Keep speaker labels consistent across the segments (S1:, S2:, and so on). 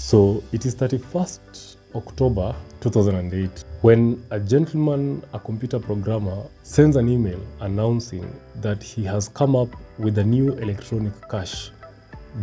S1: So it is 31st October 2008 when a gentleman, a computer programmer, sends an email announcing that he has come up with a new electronic cash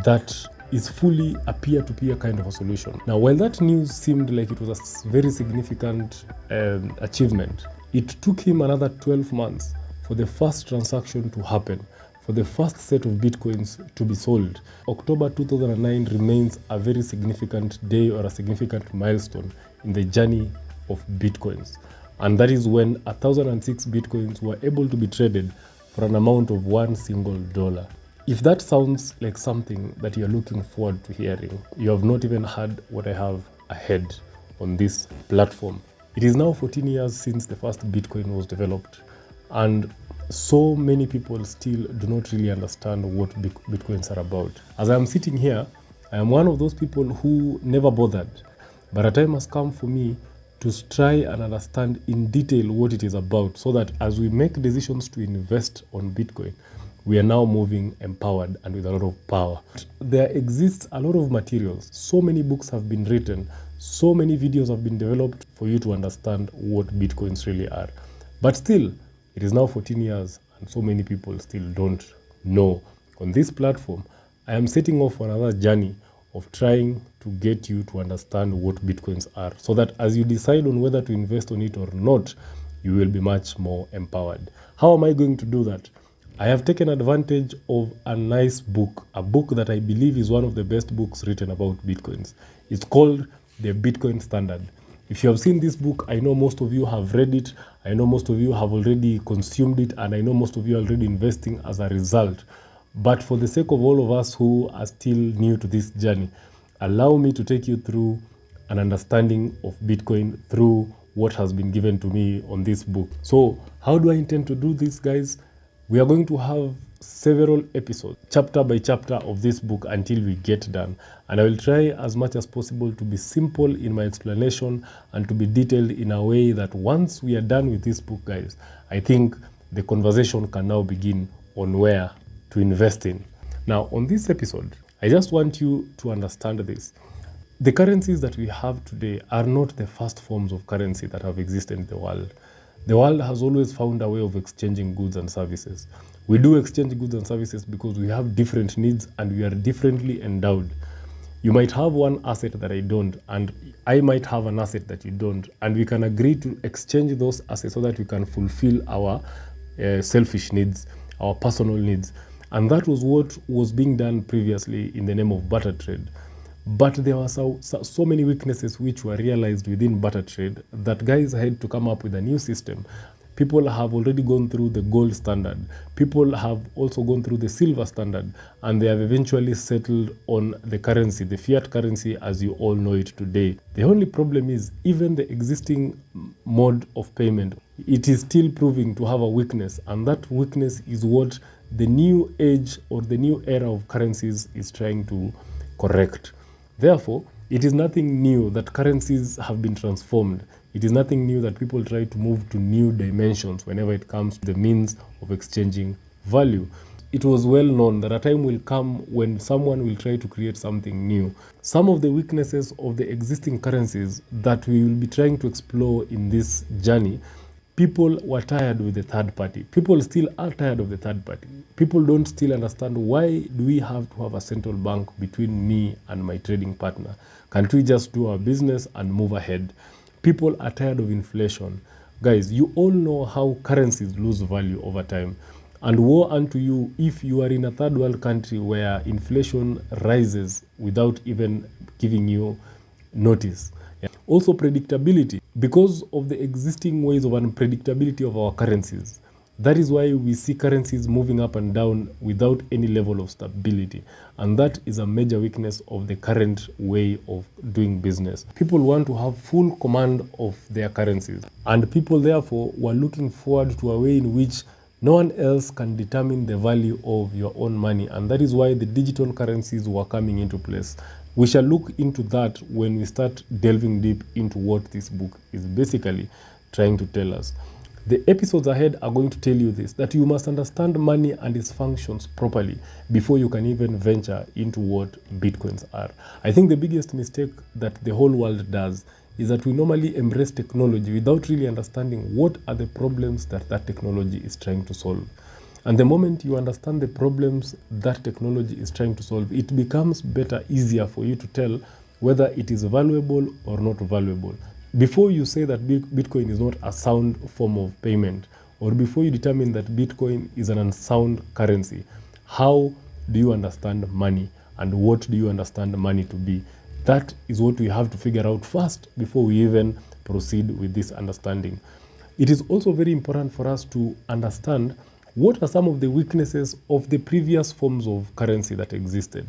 S1: that is fully a peer-to-peer kind of a solution. Now, while that news seemed like it was a very significant achievement, it took him another 12 months for the first transaction to happen, for the first set of Bitcoins to be sold. October 2009 remains a very significant day or a significant milestone in the journey of Bitcoins. And that is when 1,006 Bitcoins were able to be traded for an amount of $1. If that sounds like something that you're looking forward to hearing, you have not even heard what I have ahead on this platform. It is now 14 years since the first Bitcoin was developed, and so many people still do not really understand what Bitcoins are about. As I am sitting here, I am one of those people who never bothered, but a time has come for me to try and understand in detail what it is about, so that as we make decisions to invest on Bitcoin, we are now moving empowered and with a lot of power. There exists a lot of materials. So many books have been written. So many videos have been developed for you to understand what Bitcoins really are. But still, it is now 14 years and so many people still don't know. On this platform, I am setting off on another journey of trying to get you to understand what Bitcoins are, so that as you decide on whether to invest on it or not, you will be much more empowered. How am I going to do that? I have taken advantage of a nice book, a book that I believe is one of the best books written about Bitcoins. It's called The Bitcoin Standard. If you have seen this book, I know most of you have read it. I know most of you have already consumed it, and I know most of you are already investing as a result. But for the sake of all of us who are still new to this journey, allow me to take you through an understanding of Bitcoin through what has been given to me on this book. So how do I intend to do this, guys? We are going to have several episodes, chapter by chapter of this book until we get done. And I will try as much as possible to be simple in my explanation and to be detailed in a way that once we are done with this book, guys, I think the conversation can now begin on where to invest in. Now, on this episode, I just want you to understand this. The currencies that we have today are not the first forms of currency that have existed in the world. The world has always found a way of exchanging goods and services. We do exchange goods and services because we have different needs and we are differently endowed. You might have one asset that I don't, and I might have an asset that you don't, and we can agree to exchange those assets so that we can fulfill our selfish needs, our personal needs. And that was what was being done previously in the name of barter trade. But there were so many weaknesses which were realized within barter trade that guys had to come up with a new system. People have already gone through the gold standard. People have also gone through the silver standard, and they have eventually settled on the currency, the fiat currency as you all know it today. The only problem is even the existing mode of payment, it is still proving to have a weakness, and that weakness is what the new age or the new era of currencies is trying to correct. Therefore, it is nothing new that currencies have been transformed. It is nothing new that people try to move to new dimensions whenever it comes to the means of exchanging value. It was well known that a time will come when someone will try to create something new. Some of the weaknesses of the existing currencies that we will be trying to explore in this journey, people were tired with the third party. People still are tired of the third party. People don't still understand, why do we have to have a central bank between me and my trading partner? Can't we just do our business and move ahead? People are tired of inflation. Guys, you all know how currencies lose value over time. And woe unto you if you are in a third world country where inflation rises without even giving you notice. Also, predictability. Because of the existing ways of unpredictability of our currencies, that is why we see currencies moving up and down without any level of stability. And that is a major weakness of the current way of doing business. People want to have full command of their currencies. And people, therefore, were looking forward to a way in which no one else can determine the value of your own money. And that is why the digital currencies were coming into place. We shall look into that when we start delving deep into what this book is basically trying to tell us. The episodes ahead are going to tell you this, that you must understand money and its functions properly before you can even venture into what Bitcoins are. I think the biggest mistake that the whole world does is that we normally embrace technology without really understanding what are the problems that that technology is trying to solve. And the moment you understand the problems that technology is trying to solve, it becomes easier for you to tell whether it is valuable or not valuable. Before you say that Bitcoin is not a sound form of payment, or before you determine that Bitcoin is an unsound currency, how do you understand money, and what do you understand money to be? That is what we have to figure out first before we even proceed with this understanding. It is also very important for us to understand what are some of the weaknesses of the previous forms of currency that existed.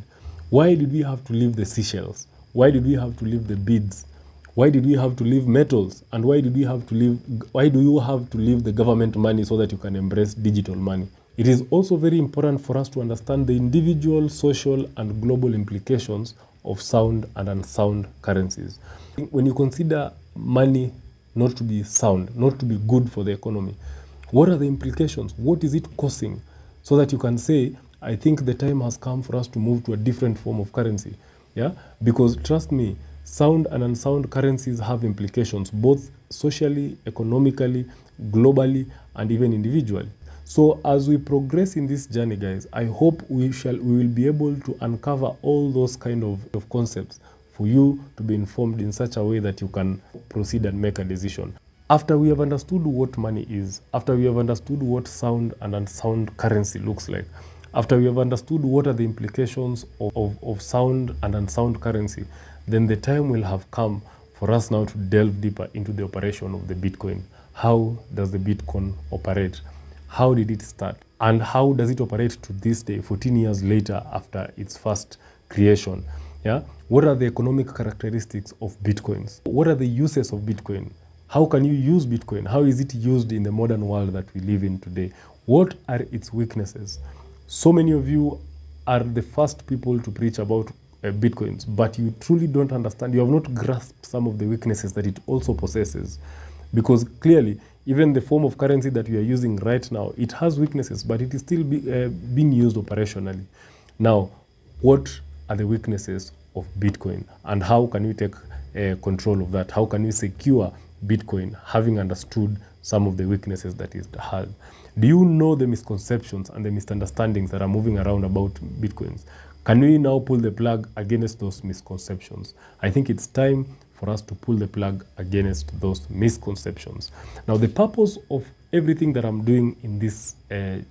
S1: Why did we have to leave the seashells? Why did we have to leave the beads? Why did we have to leave metals? And why do you have to leave the government money so that you can embrace digital money? It is also very important for us to understand the individual, social, and global implications of sound and unsound currencies. When you consider money not to be sound, not to be good for the economy, what are the implications? What is it causing? So that you can say, I think the time has come for us to move to a different form of currency. Yeah? Because trust me, sound and unsound currencies have implications both socially, economically, globally, and even individually. So as we progress in this journey, guys, I hope we will be able to uncover all those kind of concepts for you to be informed in such a way that you can proceed and make a decision. After we have understood what money is, after we have understood what sound and unsound currency looks like, after we have understood what are the implications of sound and unsound currency, then the time will have come for us now to delve deeper into the operation of the Bitcoin. How does the Bitcoin operate? How did it start? And how does it operate to this day, 14 years later after its first creation? Yeah? What are the economic characteristics of Bitcoins? What are the uses of Bitcoin? How can you use Bitcoin? How is it used in the modern world that we live in today? What are its weaknesses? So many of you are the first people to preach about Bitcoins, but you truly don't understand. You have not grasped some of the weaknesses that it also possesses. Because clearly, even the form of currency that we are using right now, it has weaknesses, but it is still being used operationally. Now, what are the weaknesses of Bitcoin, and how can we take control of that? How can we secure Bitcoin, having understood some of the weaknesses that it has? Do you know the misconceptions and the misunderstandings that are moving around about Bitcoins? Can we now pull the plug against those misconceptions? I think it's time for us to pull the plug against those misconceptions. Now, the purpose of everything that I'm doing in this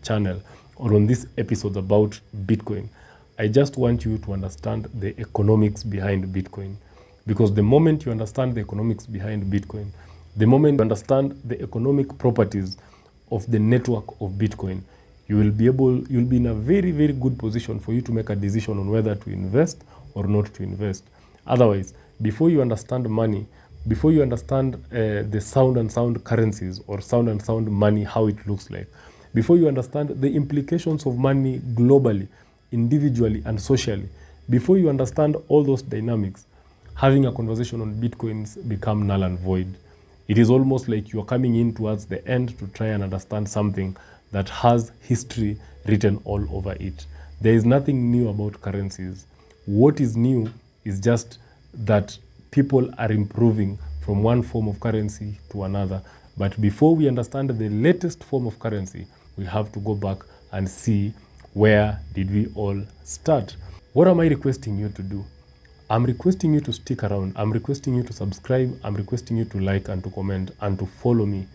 S1: channel or on this episode about Bitcoin, I just want you to understand the economics behind Bitcoin. Because the moment you understand the economics behind Bitcoin, the moment you understand the economic properties of the network of Bitcoin, you'll be in a very, very good position for you to make a decision on whether to invest or not to invest. Otherwise, before you understand money, before you understand the sound and sound currencies or sound and sound money, how it looks like, before you understand the implications of money globally, individually, and socially, before you understand all those dynamics, having a conversation on Bitcoins become null and void. It is almost like you are coming in towards the end to try and understand something that has history written all over it. There is nothing new about currencies. What is new is just that people are improving from one form of currency to another. But before we understand the latest form of currency, we have to go back and see where did we all start. What am I requesting you to do? I'm requesting you to stick around. I'm requesting you to subscribe. I'm requesting you to like and to comment and to follow me,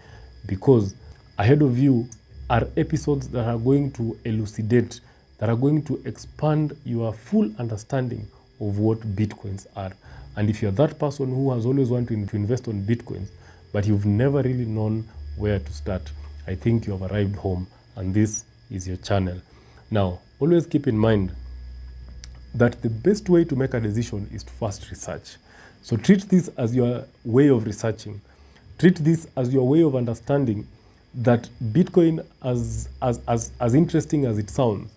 S1: because ahead of you are episodes that are going to elucidate, that are going to expand your full understanding of what Bitcoins are. And if you're that person who has always wanted to invest on Bitcoins, but you've never really known where to start, I think you have arrived home, and this is your channel. Now, always keep in mind that the best way to make a decision is to first research. So treat this as your way of researching. Treat this as your way of understanding that Bitcoin, as interesting as it sounds,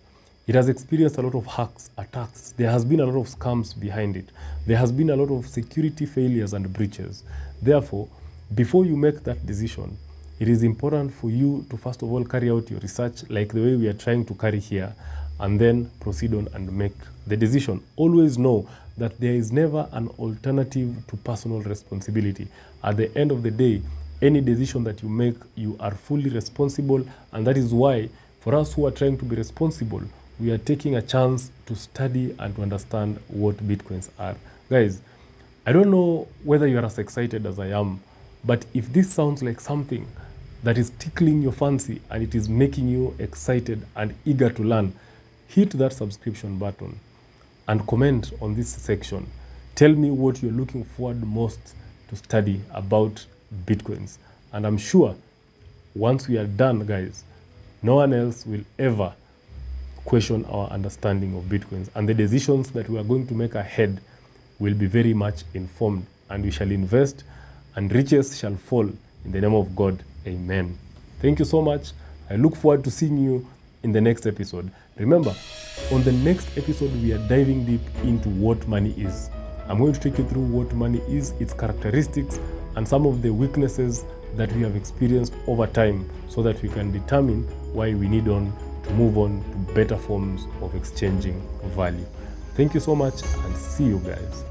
S1: it has experienced a lot of hacks, attacks. There has been a lot of scams behind it. There has been a lot of security failures and breaches. Therefore, before you make that decision, it is important for you to first of all carry out your research like the way we are trying to carry here, and then proceed on and make the decision. Always know that there is never an alternative to personal responsibility. At the end of the day, any decision that you make, you are fully responsible, and that is why for us who are trying to be responsible, we are taking a chance to study and to understand what Bitcoins are. Guys, I don't know whether you are as excited as I am, but if this sounds like something that is tickling your fancy and it is making you excited and eager to learn, hit that subscription button and comment on this section. Tell me what you're looking forward most to study about Bitcoins. And I'm sure once we are done, guys, no one else will ever question our understanding of Bitcoins. And the decisions that we are going to make ahead will be very much informed, and we shall invest and riches shall fall in the name of God. Amen. Thank you so much. I look forward to seeing you in the next episode. Remember, on the next episode, we are diving deep into what money is. I'm going to take you through what money is, its characteristics, and some of the weaknesses that we have experienced over time, so that we can determine why we need to move on to better forms of exchanging value. Thank you so much, and see you guys.